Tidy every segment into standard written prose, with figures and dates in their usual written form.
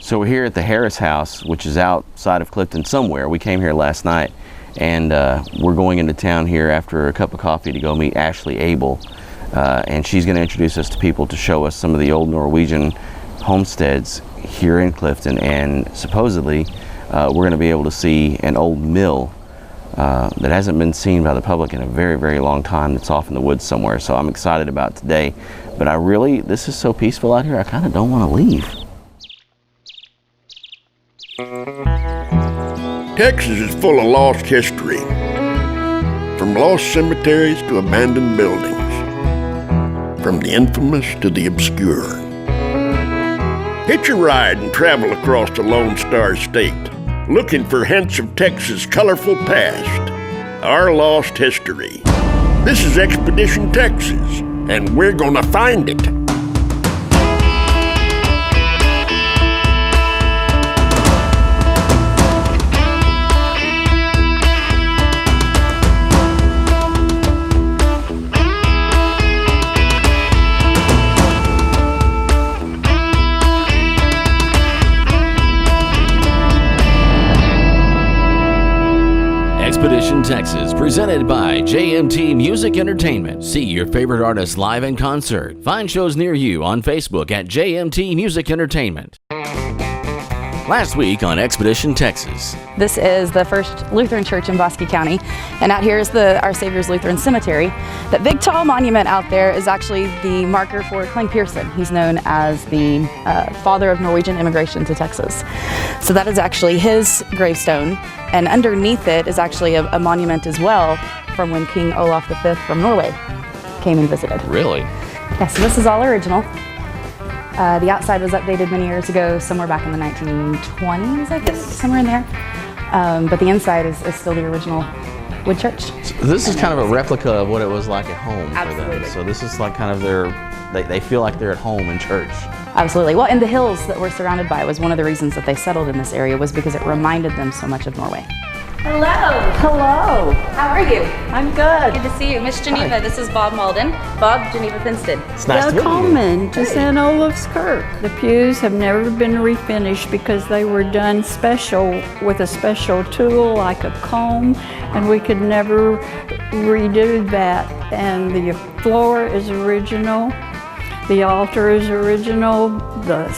So we're here at the Harris House, which is outside of Clifton somewhere. We came here last night, and we're going into town here after a cup of coffee to go meet Ashley Abel. And she's going to introduce us to people to show us some of the old Norwegian homesteads here in Clifton. And supposedly, we're going to be able to see an old mill that hasn't been seen by the public in a very, very long time. That's off in the woods somewhere. So I'm excited about today. But this is so peaceful out here, I kind of don't want to leave. Texas is full of lost history, from lost cemeteries to abandoned buildings, from the infamous to the obscure. Hitch a ride and travel across the Lone Star State, looking for hints of Texas' colorful past, our lost history. This is Expedition Texas, and we're gonna find it. Expedition Texas, presented by JMT Music Entertainment. See your favorite artists live in concert. Find shows near you on Facebook at JMT Music Entertainment. Last week on Expedition Texas. This is the first Lutheran church in Bosque County, and out here is the Our Savior's Lutheran Cemetery. That big tall monument out there is actually the marker for Kling Pearson. He's known as the father of Norwegian immigration to Texas. So that is actually his gravestone, and underneath it is actually a monument as well from when King Olaf V from Norway came and visited. Really? Yeah, so this is all original. The outside was updated many years ago, somewhere back in the 1920s, I guess, somewhere in there. But the inside is still the original wood church. So this is kind of a replica of what it was like at home for Absolutely. them. So this is like kind of they feel like they're at home in church. Absolutely. Well, and the hills that we're surrounded by was one of the reasons that they settled in this area, was because it reminded them so much of Norway. Hello. Hello. How are you? I'm good. Good to see you. Miss Geneva, this is Bob Malden. Bob, Geneva Finstead. It's nice to meet you. Welcome to St. Olaf's Kirk. The pews have never been refinished because they were done special with a special tool like a comb, and we could never redo that. And the floor is original, the altar is original, the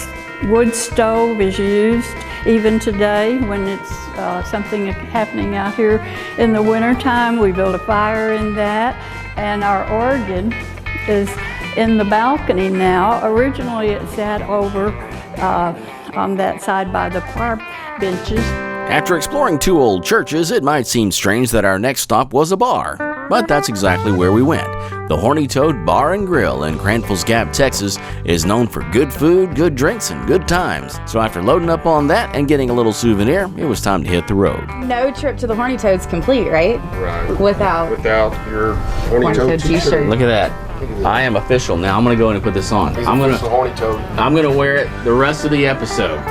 wood stove is used even today when it's something happening out here in the wintertime. We build a fire in that, and our organ is in the balcony now. Originally it sat over on that side by the choir benches. After exploring two old churches, it might seem strange that our next stop was a bar. But that's exactly where we went. The Horny Toad Bar and Grill in Cranfill's Gap, Texas is known for good food, good drinks, and good times. So after loading up on that and getting a little souvenir, it was time to hit the road. No trip to the Horny Toad's complete, right? Right. Without your Horny Toad t-shirt. Look at that. I am official. Now I'm going to go in and put this on. I'm going to wear it the rest of the episode.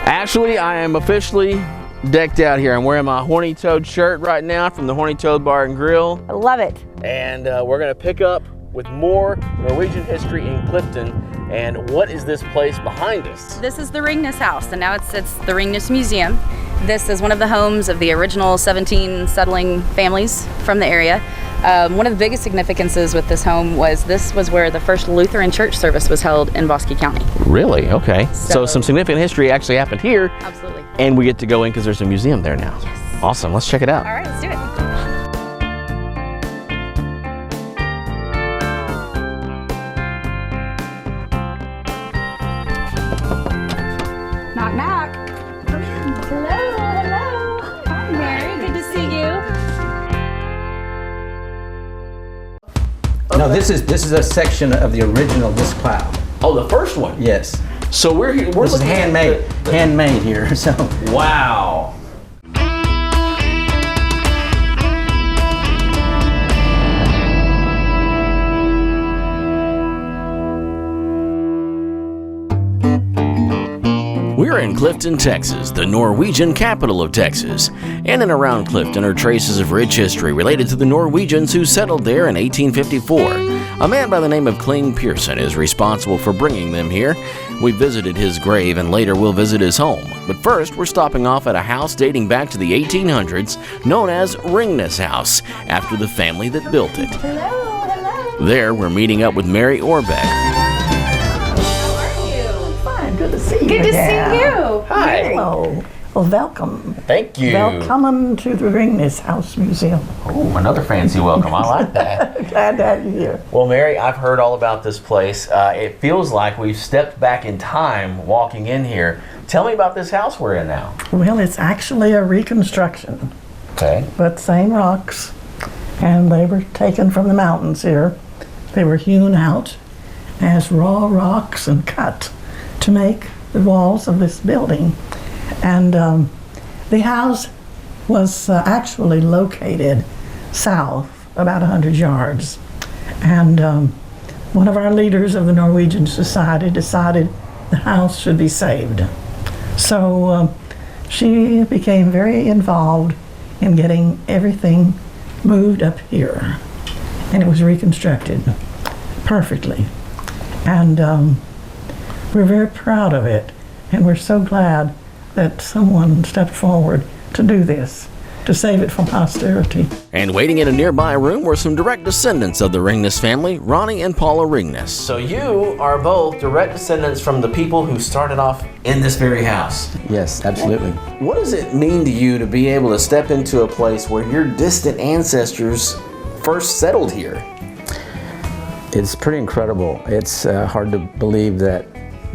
Actually, I am officially decked out here. I'm wearing my Horny Toad shirt right now from the Horny Toad Bar and Grill. I love it. And we're going to pick up with more Norwegian history in Clifton. And what is this place behind us? This is the Ringness House, and now it's the Ringness Museum. This is one of the homes of the original 17 settling families from the area. One of the biggest significances with this home was this was where the first Lutheran church service was held in Bosque County. Really? Okay. So some significant history actually happened here. Absolutely. And we get to go in because there's a museum there now. Yes. Awesome. Let's check it out. All right, let's do it. Knock, knock. Hello, hello. Hi, Mary. Good to see you. No, this is a section of the original disc plow. Oh, the first one? Yes. So we're here. This is handmade here. So. Wow. We're in Clifton, Texas, the Norwegian capital of Texas. In and around Clifton are traces of rich history related to the Norwegians who settled there in 1854. A man by the name of Kling Pearson is responsible for bringing them here. We visited his grave and later we'll visit his home. But first, we're stopping off at a house dating back to the 1800s known as Ringnes House, after the family that built it. Hello. There, we're meeting up with Mary Orbeck. Good to see you. Good to see you. Hi. Hello. Well, welcome. Thank you. Welcome to the Ringnes House Museum. Oh, another fancy welcome. I like that. Glad to have you here. Well, Mary, I've heard all about this place. It feels like we've stepped back in time walking in here. Tell me about this house we're in now. Well, it's actually a reconstruction, Okay. but same rocks, and they were taken from the mountains here. They were hewn out as raw rocks and cut to make the walls of this building. And the house was actually located south about 100 yards. And one of our leaders of the Norwegian Society decided the house should be saved. So she became very involved in getting everything moved up here. And it was reconstructed perfectly. And we're very proud of it, and we're so glad that someone stepped forward to do this, to save it from posterity. And waiting in a nearby room were some direct descendants of the Ringnes family, Ronnie and Paula Ringnes. So you are both direct descendants from the people who started off in this very house. Yes, absolutely. What does it mean to you to be able to step into a place where your distant ancestors first settled here? It's pretty incredible. It's hard to believe that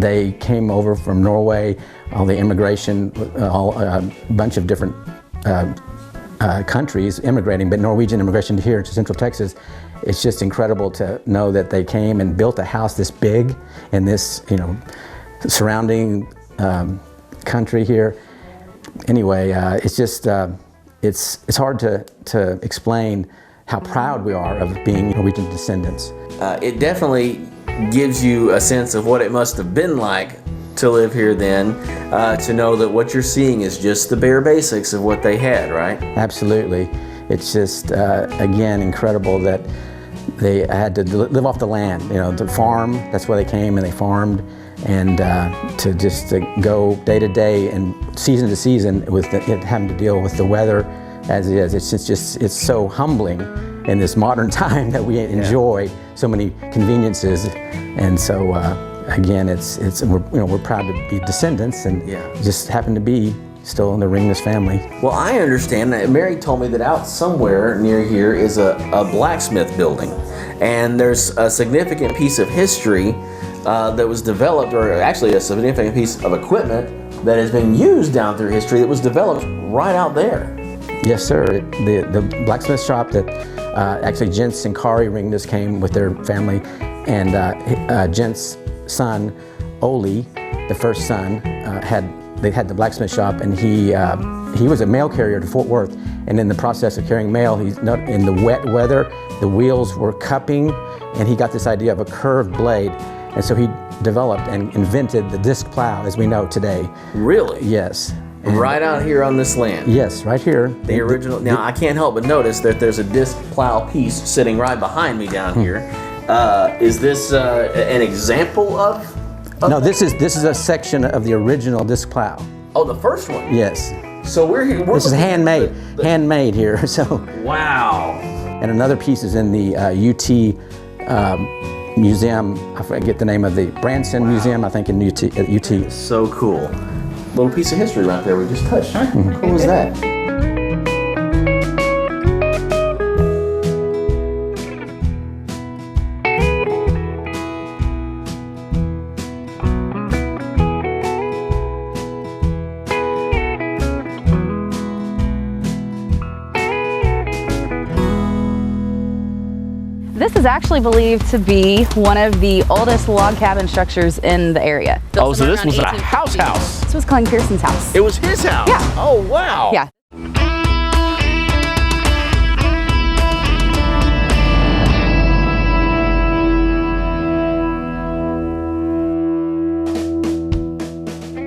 they came over from Norway, all the immigration, a bunch of different countries immigrating, but Norwegian immigration here to Central Texas. It's just incredible to know that they came and built a house this big in this, surrounding country here. Anyway, it's just, it's hard to explain how proud we are of being Norwegian descendants. It definitely gives you a sense of what it must have been like to live here then, to know that what you're seeing is just the bare basics of what they had, right? Absolutely. It's just, again, incredible that they had to live off the land, to farm. That's why they came and they farmed. And to go day to day and season to season with having to deal with the weather as it is. It's so humbling in this modern time that we enjoy so many conveniences. And so, again, we're proud to be descendants and just happen to be still in the Ringnes family. Well, I understand that Mary told me that out somewhere near here is a blacksmith building, and there's a significant piece of history that was developed, or actually a significant piece of equipment that has been used down through history that was developed right out there. Yes, sir. The blacksmith shop that actually Jens and Kari Ringnes came with their family, and Jens' son, Oli, the first son, they had the blacksmith shop, and he was a mail carrier to Fort Worth. And in the process of carrying mail, in the wet weather, the wheels were cupping, and he got this idea of a curved blade. And so he developed and invented the disc plow as we know today. Really? Yes. Right out here on this land? Yes, right here. The original. Now, I can't help but notice that there's a disc plow piece sitting right behind me down here. Is this an example of no, this is a section of the original disc plow. Oh, the first one? Yes. So we're here. This is handmade. Handmade here. So. Wow. And another piece is in the UT museum. I forget the name of the Branson Museum, I think, in UT. So cool. Little piece of history right there we just touched. How cool was that? This is actually believed to be one of the oldest log cabin structures in the area. Oh, so this around was a 1850. house. This was Kling Pearson's house. It was his house? Yeah. Oh, wow. Yeah.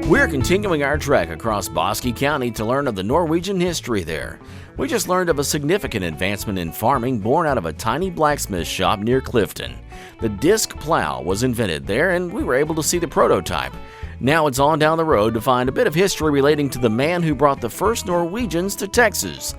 We're continuing our trek across Bosque County to learn of the Norwegian history there. We just learned of a significant advancement in farming born out of a tiny blacksmith shop near Clifton. The disc plow was invented there, and we were able to see the prototype. Now it's on down the road to find a bit of history relating to the man who brought the first Norwegians to Texas.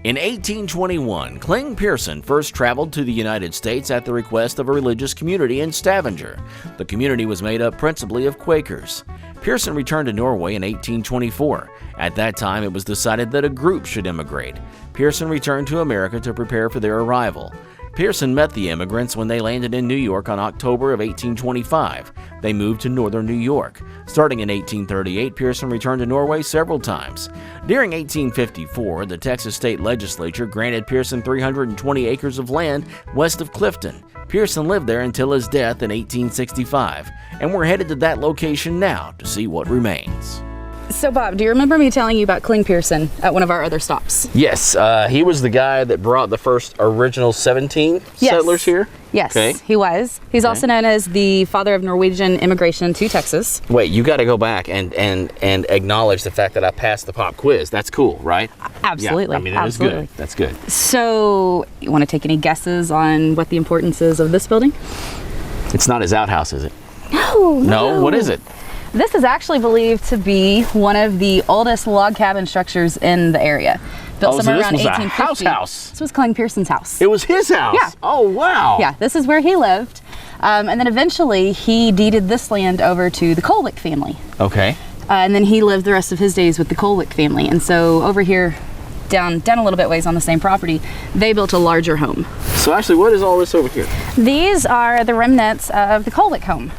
In 1821, Kling Pearson first traveled to the United States at the request of a religious community in Stavanger. The community was made up principally of Quakers. Pearson returned to Norway in 1824. At that time, it was decided that a group should immigrate. Pearson returned to America to prepare for their arrival. Pearson met the immigrants when they landed in New York on October of 1825. They moved to northern New York. Starting in 1838, Pearson returned to Norway several times. During 1854, the Texas state legislature granted Pearson 320 acres of land west of Clifton. Pearson lived there until his death in 1865, and we're headed to that location now to see what remains. So Bob, do you remember me telling you about Kling Pearson at one of our other stops? Yes, he was the guy that brought the first original 17 settlers here? Yes, okay. He was. He's also known as the father of Norwegian immigration to Texas. Wait, you got to go back and acknowledge the fact that I passed the pop quiz. That's cool, right? Absolutely. Yeah, I mean, that absolutely. is good. That's good. So, you want to take any guesses on what the importance is of this building? It's not his outhouse, is it? No. What is it? This is actually believed to be one of the oldest log cabin structures in the area. Built somewhere around 1850. House. This was Kling Pearson's house. It was his house? Yeah. Oh, wow. Yeah, this is where he lived. And then eventually he deeded this land over to the Colwick family. Okay. And then he lived the rest of his days with the Colwick family. And so over here, down a little bit ways on the same property, they built a larger home. So actually, what is all this over here? These are the remnants of the Colwick home.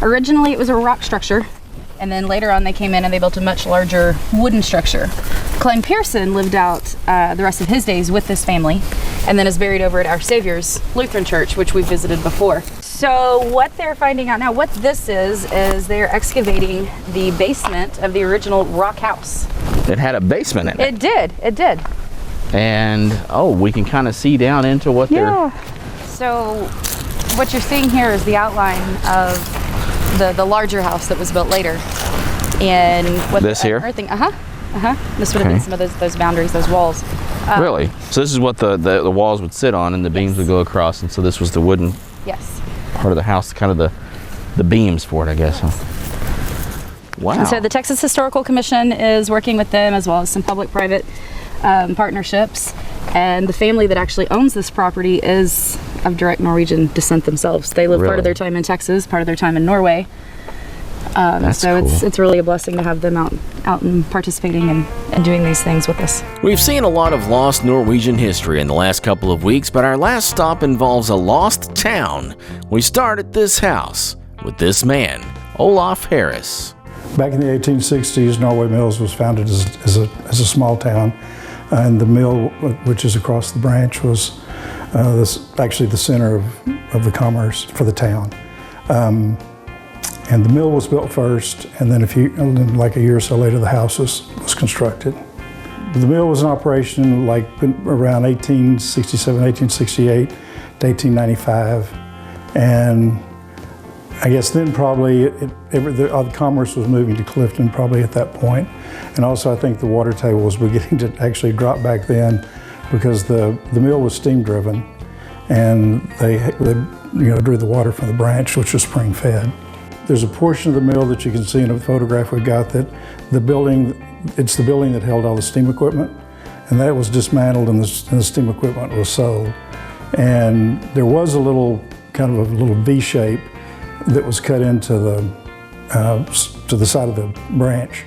Originally, it was a rock structure, and then later on they came in and they built a much larger wooden structure. Kling Pearson lived out the rest of his days with this family, and then is buried over at Our Savior's Lutheran Church, which we visited before. So what they're finding out now, what this is they're excavating the basement of the original rock house. It had a basement in it. It did. And, we can kind of see down into what they're... So what you're seeing here is the outline of the larger house that was built later. And what this here? This would have been some of those boundaries, those walls. Really? So this is what the walls would sit on, and the beams would go across, and so this was the wooden part of the house, kind of the beams for it, I guess. Huh? Wow. And so the Texas Historical Commission is working with them, as well as some public-private partnerships. And the family that actually owns this property is of direct Norwegian descent themselves. They live part of their time in Texas, part of their time in Norway. So cool. It's really a blessing to have them out and participating and doing these things with us. We've seen a lot of lost Norwegian history in the last couple of weeks, but our last stop involves a lost town. We start at this house with this man, Olaf Harris. Back in the 1860s, Norway Mills was founded as a small town, and the mill, which is across the branch, was actually the center of the commerce for the town. And the mill was built first, and then like a year or so later, the house was constructed. The mill was in operation like around 1867, 1868 to 1895, and I guess then probably the commerce was moving to Clifton probably at that point. And also I think the water table was beginning to actually drop back then, because the mill was steam driven, and they drew the water from the branch, which was spring fed. There's a portion of the mill that you can see in a photograph we got that it's the building that held all the steam equipment, and that was dismantled and the steam equipment was sold. And there was a little V shape that was cut into to the side of the branch,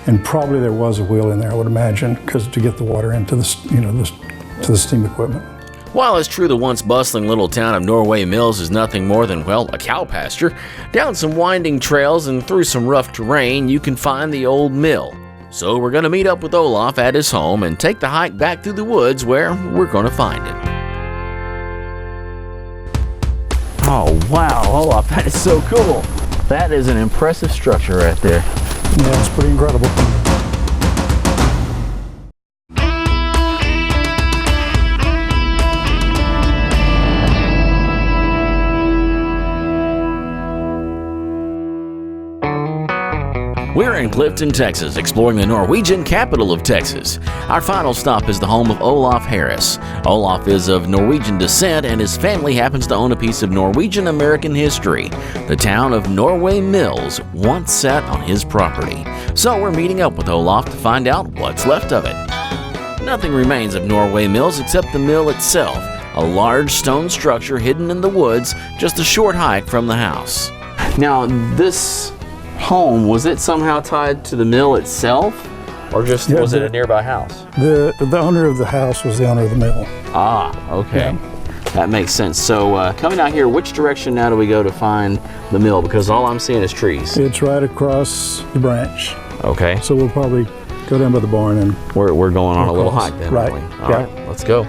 and probably there was a wheel in there, I would imagine, because to get the water into to the steam equipment. While it's true the once bustling little town of Norway Mills is nothing more than, a cow pasture, down some winding trails and through some rough terrain, you can find the old mill. So we're going to meet up with Olaf at his home and take the hike back through the woods where we're going to find it. Oh, wow, Olaf, that is so cool. That is an impressive structure right there. Yeah, it's pretty incredible. We're in Clifton, Texas, exploring the Norwegian capital of Texas. Our final stop is the home of Olaf Harris. Olaf is of Norwegian descent, and his family happens to own a piece of Norwegian American history. The town of Norway Mills once sat on his property. So we're meeting up with Olaf to find out what's left of it. Nothing remains of Norway Mills except the mill itself, a large stone structure hidden in the woods just a short hike from the house. Now, this home, was it somehow tied to the mill itself, or just was it a nearby house? The owner of the house was the owner of the mill. Ah, okay. That makes sense. So coming out here, which direction now do we go to find the mill? Because all I'm seeing is trees. It's right across the branch. Okay. So we'll probably go down by the barn and We're going on a little hike then, right. aren't we? All right, let's go.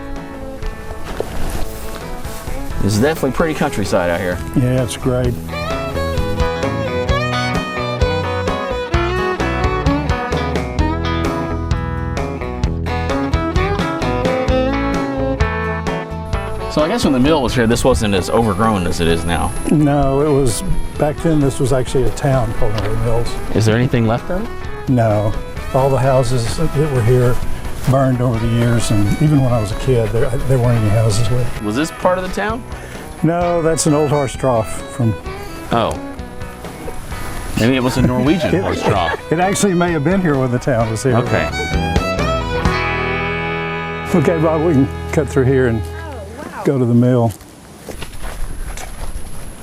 This is definitely pretty countryside out here. yeah, it's great. So I guess when the mill was here, this wasn't as overgrown as it is now. No, it was, back then this was actually a town called Norway Mills. Is there anything left of it? No, all the houses that were here burned over the years, and even when I was a kid, there weren't any houses left. Was this part of the town? No, that's an old horse trough from... Oh. Maybe it was a Norwegian horse trough. It actually may have been here when the town was here. Okay. Okay, Bob, we can cut through here and go to the mill.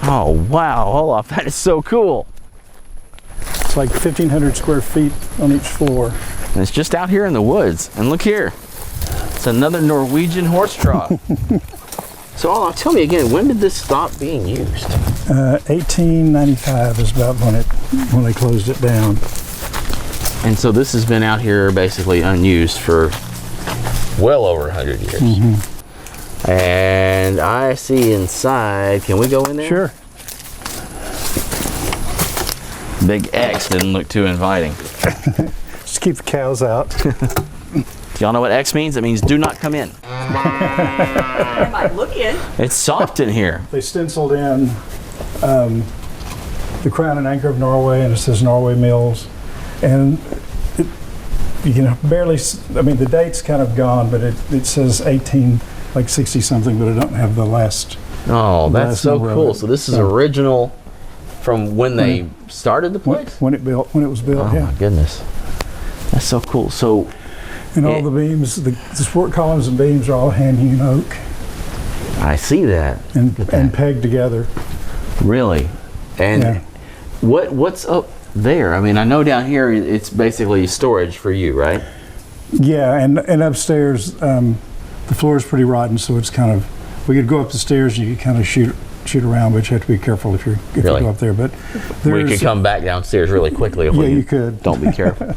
Oh, wow, Olaf, that is so cool. It's like 1,500 square feet on each floor. And it's just out here in the woods. And look here, it's another Norwegian horse trough. So Olaf, tell me again, when did this stop being used? 1895 is about when they closed it down. And so this has been out here basically unused for well over 100 years. Mm-hmm. And I see inside, can we go in there? Sure. Big X didn't look too inviting. Just keep the cows out. Do y'all know what X means? It means do not come in. I might look in. It's soft in here. They stenciled in the crown and anchor of Norway, and it says Norway Mills. And you can barely, I mean, the date's kind of gone, but it says 60 something, but I don't have the last. Oh, that's so number cool. of it. So this is original from when they started the place? When it was built, Oh yeah. my goodness. That's so cool. So, And all the beams, the support columns and beams are all hand-hewn oak I see that. and pegged together. Really? And Yeah. what's up there? I mean, I know down here it's basically storage for you, right? Yeah, and upstairs, the floor is pretty rotten, so it's kind of, we could go up the stairs and you could kind of shoot around, but you have to be careful if you Really? go up there. But We could come back downstairs really quickly if Yeah, we you could. don't be careful.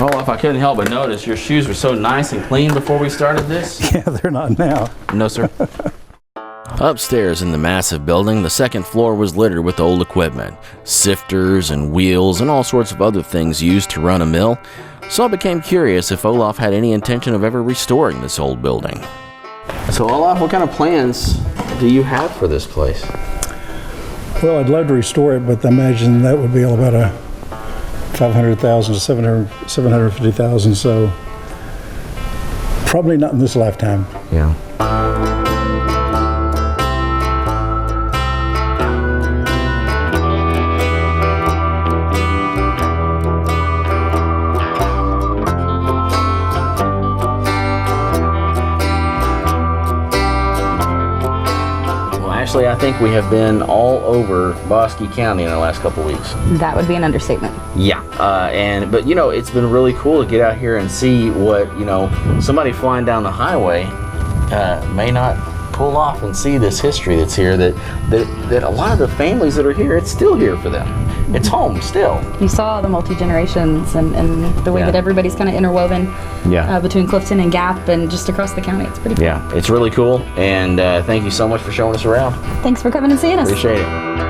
Oh, if I couldn't help but notice, your shoes were so nice and clean before we started this. Yeah, they're not now. No, sir. Upstairs in the massive building, the second floor was littered with old equipment, sifters and wheels and all sorts of other things used to run a mill. So I became curious if Olaf had any intention of ever restoring this old building. So, Olaf, what kind of plans do you have for this place? Well, I'd love to restore it, but I imagine that would be all about a $500,000 to $750,000. So probably not in this lifetime. Yeah. Actually, I think we have been all over Bosque County in the last couple weeks. That would be an understatement. Yeah, but you know, it's been really cool to get out here and see what, you know, somebody flying down the highway may not pull off and see this history that's here, that a lot of the families that are here, it's still here for them. It's home still. You saw the multi-generations and the way Yeah. that everybody's kind of interwoven Yeah. between Clifton and Gap and just across the county. It's pretty cool. Yeah, it's really cool, and thank you so much for showing us around. Thanks for coming and seeing us. Appreciate it.